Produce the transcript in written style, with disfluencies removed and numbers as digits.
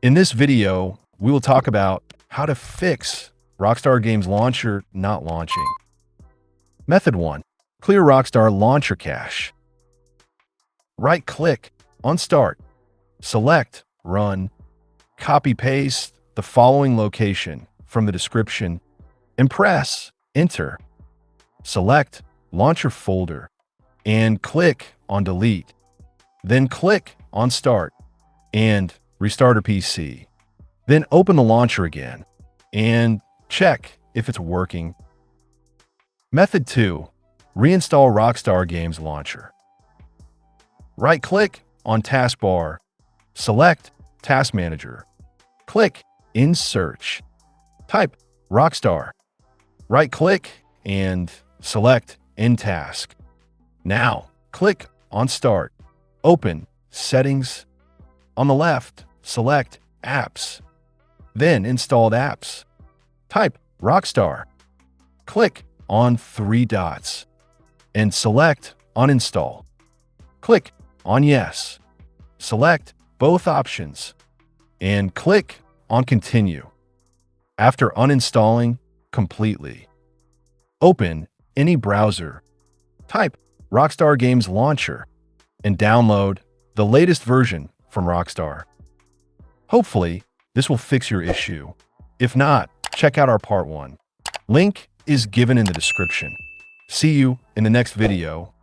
In this video, we will talk about how to fix Rockstar Games Launcher not launching. Method 1. Clear Rockstar Launcher cache. Right-click on Start. Select Run. Copy-paste the following location from the description and press Enter. Select Launcher Folder and click on Delete. Then click on Start and restart a PC. Then open the launcher again and check if it's working. Method 2. Reinstall Rockstar Games Launcher. Right-click on Taskbar. Select Task Manager. Click in Search. Type Rockstar. Right-click and select In Task. Now, click on Start. Open Settings. On the left, select Apps. Then Installed Apps. Type Rockstar. Click on 3 dots and select Uninstall. Click on Yes. Select both options and click on Continue. After uninstalling completely, open any browser. Type Rockstar Games Launcher and download the latest version from Rockstar. Hopefully, this will fix your issue. If not, check out our part 1. Link is given in the description. See you in the next video.